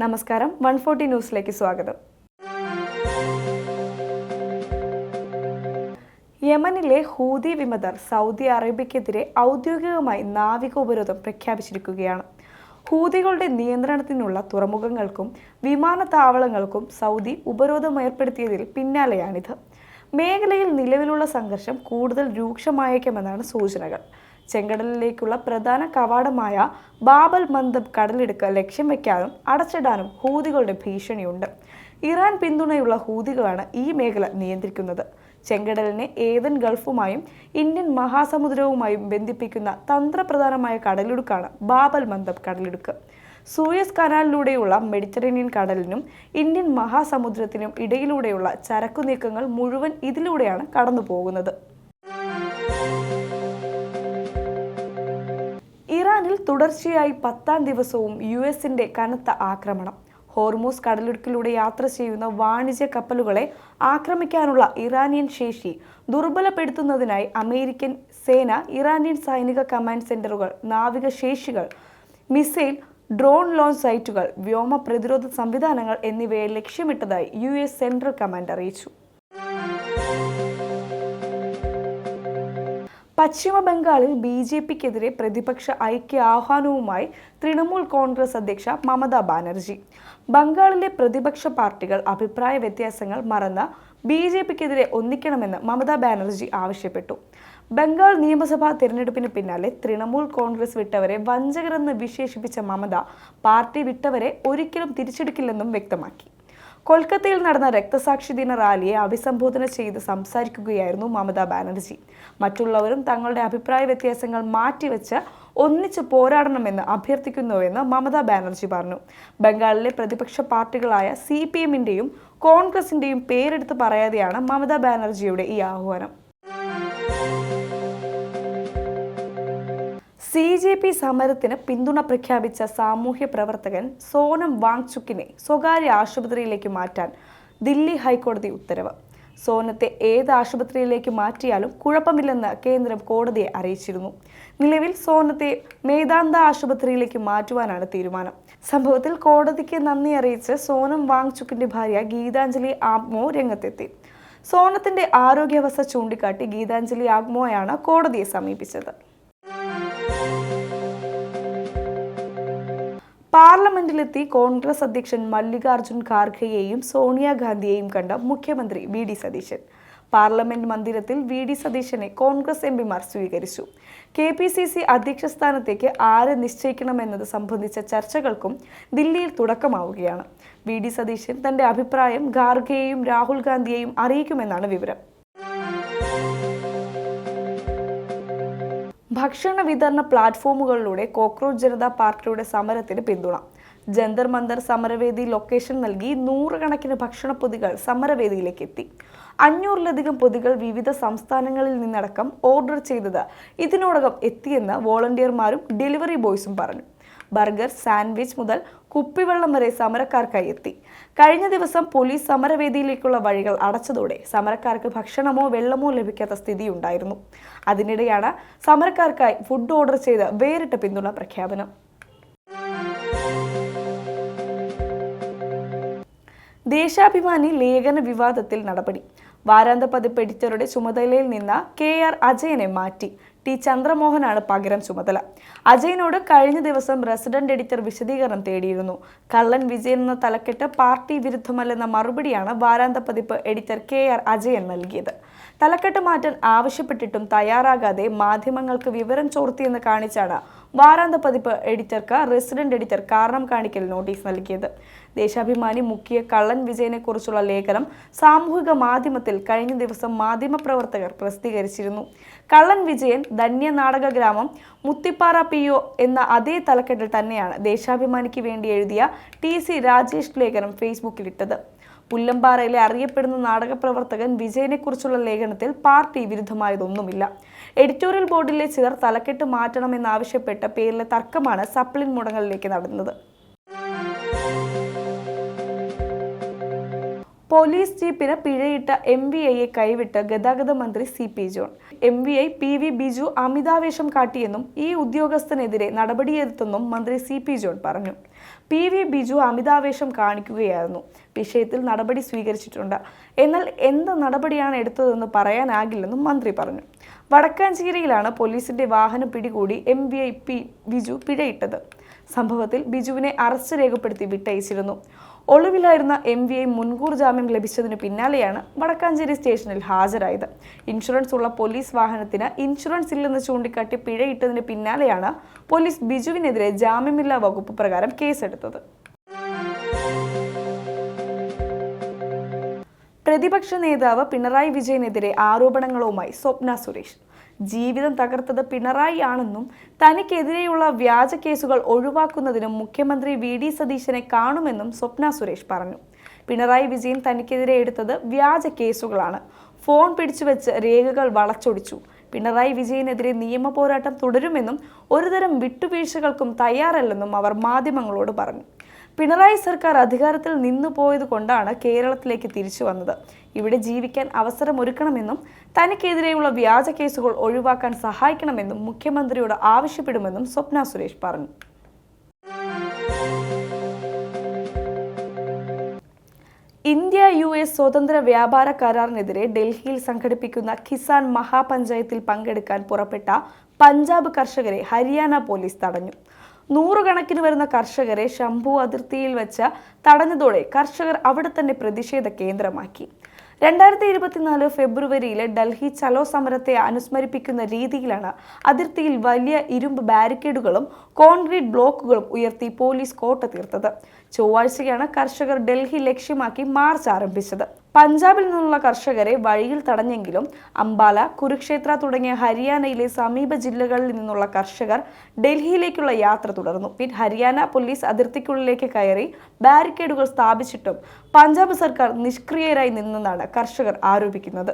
നമസ്കാരം, 140 ന്യൂസിലേക്ക് സ്വാഗതം. യമനിലെ ഹൂതി വിമതർ സൗദി അറേബ്യക്കെതിരെ ഔദ്യോഗികമായി നാവിക ഉപരോധം പ്രഖ്യാപിച്ചിരിക്കുകയാണ്. ഹൂതികളുടെ നിയന്ത്രണത്തിനുള്ള തുറമുഖങ്ങൾക്കും വിമാനത്താവളങ്ങൾക്കും സൗദി ഉപരോധം ഏർപ്പെടുത്തിയതിൽ പിന്നാലെയാണിത്. മേഖലയിൽ നിലവിലുള്ള സംഘർഷം കൂടുതൽ രൂക്ഷമായേക്കുമെന്നാണ് സൂചനകൾ. ചെങ്കടലിലേക്കുള്ള പ്രധാന കവാടമായ ബാബൽ മന്ദബ് കടലിടുക്ക് ലക്ഷ്യം വയ്ക്കാനും അടച്ചിടാനും ഹൂതികളുടെ ഭീഷണിയുണ്ട്. ഇറാൻ പിന്തുണയുള്ള ഹൂതികളാണ് ഈ മേഖല നിയന്ത്രിക്കുന്നത്. ചെങ്കടലിനെ ഏദൻ ഗൾഫുമായും ഇന്ത്യൻ മഹാസമുദ്രവുമായും ബന്ധിപ്പിക്കുന്ന തന്ത്രപ്രധാനമായ കടലിടുക്കാണ് ബാബൽ മന്ദബ് കടലിടുക്ക്. സൂയസ് കനാലിലൂടെയുള്ള മെഡിറ്ററേനിയൻ കടലിനും ഇന്ത്യൻ മഹാസമുദ്രത്തിനും ഇടയിലൂടെയുള്ള ചരക്കു നീക്കങ്ങൾ മുഴുവൻ ഇതിലൂടെയാണ് കടന്നു പോകുന്നത്. ഇറാനിൽ തുടർച്ചയായി 10ാം ദിവസവും യുഎസിന്റെ കനത്ത ആക്രമണം. ഹോർമൂസ് കടലിടുക്കിലൂടെ യാത്ര ചെയ്യുന്ന വാണിജ്യ കപ്പലുകളെ ആക്രമിക്കാനുള്ള ഇറാനിയൻ ശേഷി ദുർബലപ്പെടുത്തുന്നതിനായി അമേരിക്കൻ സേന ഇറാനിയൻ സൈനിക കമാൻഡ് സെന്ററുകൾ, നാവിക ശേഷികൾ, മിസൈൽ, ഡ്രോൺ ലോഞ്ച് സൈറ്റുകൾ, വ്യോമ പ്രതിരോധ സംവിധാനങ്ങൾ എന്നിവയെ ലക്ഷ്യമിട്ടതായി US സെൻട്രൽ കമാൻഡ് അറിയിച്ചു. പശ്ചിമ ബംഗാളിൽ BJPക്കെതിരെ പ്രതിപക്ഷ ഐക്യ ആഹ്വാനവുമായി തൃണമൂൽ കോൺഗ്രസ് അധ്യക്ഷ മമതാ ബാനർജി. ബംഗാളിലെ പ്രതിപക്ഷ പാർട്ടികൾ അഭിപ്രായ വ്യത്യാസങ്ങൾ മറന്ന് BJPക്കെതിരെ ഒന്നിക്കണമെന്ന് മമതാ ബാനർജി ആവശ്യപ്പെട്ടു. ബംഗാൾ നിയമസഭാ തിരഞ്ഞെടുപ്പിന് പിന്നാലെ തൃണമൂൽ കോൺഗ്രസ് വിട്ടവരെ വഞ്ചകരെന്ന് വിശേഷിപ്പിച്ച മമത പാർട്ടി വിട്ടവരെ ഒരിക്കലും തിരിച്ചെടുക്കില്ലെന്നും വ്യക്തമാക്കി. കൊൽക്കത്തയിൽ നടന്ന രക്തസാക്ഷി ദിന റാലിയെ അഭിസംബോധന ചെയ്ത് സംസാരിക്കുകയായിരുന്നു മമതാ ബാനർജി. മറ്റുള്ളവരും തങ്ങളുടെ അഭിപ്രായ വ്യത്യാസങ്ങൾ മാറ്റിവെച്ച് ഒന്നിച്ച് പോരാടണമെന്ന് അഭ്യർത്ഥിക്കുന്നുവെന്ന് മമതാ ബാനർജി പറഞ്ഞു. ബംഗാളിലെ പ്രതിപക്ഷ പാർട്ടികളായ CPMന്റെയും കോൺഗ്രസിന്റെയും പേരെടുത്ത് പറയാതെയാണ് മമതാ ബാനർജിയുടെ ഈ ആഹ്വാനം. CJP സമരത്തിന് പിന്തുണ പ്രഖ്യാപിച്ച സാമൂഹ്യ പ്രവർത്തകൻ സോനം വാങ്ചുക്കിനെ സ്വകാര്യ ആശുപത്രിയിലേക്ക് മാറ്റാൻ ദില്ലി ഹൈക്കോടതി ഉത്തരവ്. സോനത്തെ ഏത് ആശുപത്രിയിലേക്ക് മാറ്റിയാലും കുഴപ്പമില്ലെന്ന് കേന്ദ്രം കോടതിയെ അറിയിച്ചിരുന്നു. നിലവിൽ സോനത്തെ മേദാന്ത ആശുപത്രിയിലേക്ക് മാറ്റുവാനാണ് തീരുമാനം. സംഭവത്തിൽ കോടതിക്ക് നന്ദി അറിയിച്ച് സോനം വാങ്ചുക്കിന്റെ ഭാര്യ ഗീതാഞ്ജലി ആഗ്മോ രംഗത്തെത്തി. സോനത്തിന്റെ ആരോഗ്യാവസ്ഥ ചൂണ്ടിക്കാട്ടി ഗീതാഞ്ജലി ആഗ്മോയാണ് കോടതിയെ സമീപിച്ചത്. പാർലമെന്റിലെത്തി കോൺഗ്രസ് അധ്യക്ഷൻ മല്ലികാർജുൻ ഖാർഗെയെയും സോണിയാഗാന്ധിയെയും കണ്ട മുഖ്യമന്ത്രി VD സതീശൻ. പാർലമെന്റ് മന്ദിരത്തിൽ VD സതീശനെ കോൺഗ്രസ് MPമാർ സ്വീകരിച്ചു. KPCC അധ്യക്ഷ സ്ഥാനത്തേക്ക് ആരെ നിശ്ചയിക്കണമെന്നത് സംബന്ധിച്ച ചർച്ചകൾക്കും ദില്ലിയിൽ തുടക്കമാവുകയാണ്. VD സതീശൻ തന്റെ അഭിപ്രായം ഖാർഗെയെയും രാഹുൽ ഗാന്ധിയെയും അറിയിക്കുമെന്നാണ് വിവരം. ഭക്ഷണ വിതരണ പ്ലാറ്റ്ഫോമുകളിലൂടെ കോക്രോച്ച് ജനതാ പാർട്ടിയുടെ സമരത്തിന് പിന്തുണ. ജന്തർ മന്ദർ സമരവേദി ലൊക്കേഷൻ നൽകി നൂറുകണക്കിന് ഭക്ഷണ പൊതികൾ സമരവേദിയിലേക്ക് എത്തി. 500-ലധികം പൊതികൾ വിവിധ സംസ്ഥാനങ്ങളിൽ നിന്നടക്കം ഓർഡർ ചെയ്തത് ഇതിനോടകം എത്തിയെന്ന് വോളണ്ടിയർമാരും ഡെലിവറി ബോയ്സും പറഞ്ഞു. ബർഗർ, സാൻഡ്വിച്ച് മുതൽ കുപ്പിവെള്ളം വരെ സമരക്കാർക്കായി എത്തി. കഴിഞ്ഞ ദിവസം പോലീസ് സമരവേദിയിലേക്കുള്ള വഴികൾ അടച്ചതോടെ സമരക്കാർക്ക് ഭക്ഷണമോ വെള്ളമോ ലഭിക്കാത്ത സ്ഥിതിയുണ്ടായിരുന്നു. അതിനിടെയാണ് സമരക്കാർക്കായി ഫുഡ് ഓർഡർ ചെയ്ത് വേറിട്ട പിന്തുണ പ്രഖ്യാപനം. ദേശാഭിമാനി ലേഖന വിവാദത്തിൽ നടപടി. വാരാന്ത പതിപ്പ് എഡിറ്ററുടെ ചുമതലയിൽ നിന്ന് KR അജയനെ മാറ്റി. T ചന്ദ്രമോഹനാണ് പകരം ചുമതല. അജയനോട് കഴിഞ്ഞ ദിവസം റെസിഡന്റ് എഡിറ്റർ വിശദീകരണം തേടിയിരുന്നു. കള്ളൻ വിജയൻ എന്ന തലക്കെട്ട് പാർട്ടി വിരുദ്ധമല്ലെന്ന മറുപടിയാണ് വാരാന്ത പതിപ്പ് എഡിറ്റർ KR അജയൻ നൽകിയത്. തലക്കെട്ട് മാറ്റാൻ ആവശ്യപ്പെട്ടിട്ടും തയ്യാറാകാതെ മാധ്യമങ്ങൾക്ക് വിവരം ചോർത്തിയെന്ന് കാണിച്ചാണ് വാരാന്ത പതിപ്പ് എഡിറ്റർക്ക് റെസിഡന്റ് എഡിറ്റർ കാരണം കാണിക്കൽ നോട്ടീസ് നൽകിയത്. ദേശാഭിമാനി മുക്കിയ കള്ളൻ വിജയനെക്കുറിച്ചുള്ള ലേഖനം സാമൂഹിക മാധ്യമത്തിൽ കഴിഞ്ഞ ദിവസം മാധ്യമപ്രവർത്തകർ പ്രസിദ്ധീകരിച്ചിരുന്നു. കള്ളൻ വിജയൻ, ധന്യ നാടക ഗ്രാമം, മുത്തിപ്പാറ PO എന്ന അതേ തലക്കെട്ടിൽ തന്നെയാണ് ദേശാഭിമാനിക്ക് വേണ്ടി എഴുതിയ TC രാജേഷ് ലേഖനം ഫേസ്ബുക്കിലിട്ടത്. പുല്ലമ്പാറയിലെ അറിയപ്പെടുന്ന നാടകപ്രവർത്തകൻ വിജയനെക്കുറിച്ചുള്ള ലേഖനത്തിൽ പാർട്ടി വിരുദ്ധമായതൊന്നുമില്ല. എഡിറ്റോറിയൽ ബോർഡിലെ ചിലർ തലക്കെട്ട് മാറ്റണമെന്നാവശ്യപ്പെട്ട പേരിലെ തർക്കമാണ് സപ്ലിൻ മുടങ്ങലിലേക്ക് നടന്നത്. പോലീസ് ജീപ്പിന് പിഴയിട്ട MVIയെ കൈവിട്ട് ഗതാഗത മന്ത്രി CP John. MVI PV Biju അമിതാവേശം കാട്ടിയെന്നും ഈ ഉദ്യോഗസ്ഥനെതിരെ നടപടിയെടുത്തെന്നും മന്ത്രി CP ജോൺ പറഞ്ഞു. PV ബിജു അമിതാവേശം കാണിക്കുകയായിരുന്നു. വിഷയത്തിൽ നടപടി സ്വീകരിച്ചിട്ടുണ്ട്. എന്നാൽ എന്ത് നടപടിയാണ് എടുത്തതെന്ന് പറയാനാകില്ലെന്നും മന്ത്രി പറഞ്ഞു. വടക്കാഞ്ചേരിയിലാണ് പോലീസിന്റെ വാഹനം പിടികൂടി MVI ബിജു പിഴയിട്ടത്. സംഭവത്തിൽ ബിജുവിനെ അറസ്റ്റ് രേഖപ്പെടുത്തി വിട്ടയച്ചിരുന്നു. ഒളിവിലായിരുന്ന MVI മുൻകൂർ ജാമ്യം ലഭിച്ചതിന് പിന്നാലെയാണ് വടക്കാഞ്ചേരി സ്റ്റേഷനിൽ ഹാജരായത്. ഇൻഷുറൻസ് ഉള്ള പോലീസ് വാഹനത്തിന് ഇൻഷുറൻസ് ഇല്ലെന്ന് ചൂണ്ടിക്കാട്ടി പിഴയിട്ടതിന് പിന്നാലെയാണ് പോലീസ് ബിജുവിനെതിരെ ജാമ്യമില്ലാ വകുപ്പ് പ്രകാരം കേസെടുത്തത്. പ്രതിപക്ഷ നേതാവ് പിണറായി വിജയനെതിരെ ആരോപണങ്ങളുമായി സ്വപ്ന സുരേഷ്. ജീവിതം തകർത്തത് പിണറായി ആണെന്നും തനിക്കെതിരെയുള്ള വ്യാജ കേസുകൾ ഒഴിവാക്കുന്നതിനും മുഖ്യമന്ത്രി VD സതീശനെ കാണുമെന്നും സ്വപ്ന സുരേഷ് പറഞ്ഞു. പിണറായി വിജയൻ തനിക്കെതിരെ എടുത്തത് വ്യാജ കേസുകളാണ്. ഫോൺ പിടിച്ചുവെച്ച് രേഖകൾ വളച്ചൊടിച്ചു. പിണറായി വിജയനെതിരെ നിയമ പോരാട്ടം തുടരുമെന്നും ഒരുതരം വിട്ടുവീഴ്ചകൾക്കും തയ്യാറല്ലെന്നും അവർ മാധ്യമങ്ങളോട് പറഞ്ഞു. പിണറായി സർക്കാർ അധികാരത്തിൽ നിന്നു പോയത് കൊണ്ടാണ് കേരളത്തിലേക്ക് തിരിച്ചു വന്നത്. ഇവിടെ ജീവിക്കാൻ അവസരമൊരുക്കണമെന്നും തനിക്കെതിരെയുള്ള വ്യാജ കേസുകൾ ഒഴിവാക്കാൻ സഹായിക്കണമെന്നും മുഖ്യമന്ത്രിയോട് ആവശ്യപ്പെടുമെന്നും സ്വപ്ന സുരേഷ് പറഞ്ഞു. ഇന്ത്യ US സ്വതന്ത്ര വ്യാപാര കരാറിനെതിരെ ഡൽഹിയിൽ സംഘടിപ്പിക്കുന്ന കിസാൻ മഹാപഞ്ചായത്തിൽ പങ്കെടുക്കാൻ പുറപ്പെട്ട പഞ്ചാബ് കർഷകരെ ഹരിയാന പോലീസ് തടഞ്ഞു. നൂറുകണക്കിന് വരുന്ന കർഷകരെ ശംഭു അതിർത്തിയിൽ വെച്ച് തടഞ്ഞതോടെ കർഷകർ അവിടെ തന്നെ പ്രതിഷേധ കേന്ദ്രമാക്കി. 2024 ഫെബ്രുവരിയിലെ ഡൽഹി ചലോ സമരത്തെ അനുസ്മരിപ്പിക്കുന്ന രീതിയിലാണ് അതിർത്തിയിൽ വലിയ ഇരുമ്പ് ബാരിക്കേഡുകളും കോൺക്രീറ്റ് ബ്ലോക്കുകളും ഉയർത്തി പോലീസ് കോട്ട തീർത്തത്. ചൊവ്വാഴ്ചയാണ് കർഷകർ ഡൽഹി ലക്ഷ്യമാക്കി മാർച്ച് ആരംഭിച്ചത്. പഞ്ചാബിൽ നിന്നുള്ള കർഷകരെ വഴിയിൽ തടഞ്ഞെങ്കിലും അംബാല, കുരുക്ഷേത്ര തുടങ്ങിയ ഹരിയാനയിലെ സമീപ ജില്ലകളിൽ നിന്നുള്ള കർഷകർ ഡൽഹിയിലേക്കുള്ള യാത്ര തുടർന്നു. ഹരിയാന പോലീസ് അതിർത്തിക്കുള്ളിലേക്ക് കയറി ബാരിക്കേഡുകൾ സ്ഥാപിച്ചിട്ടും പഞ്ചാബ് സർക്കാർ നിഷ്ക്രിയരായി നിന്നെന്നാണ് കർഷകർ ആരോപിക്കുന്നത്.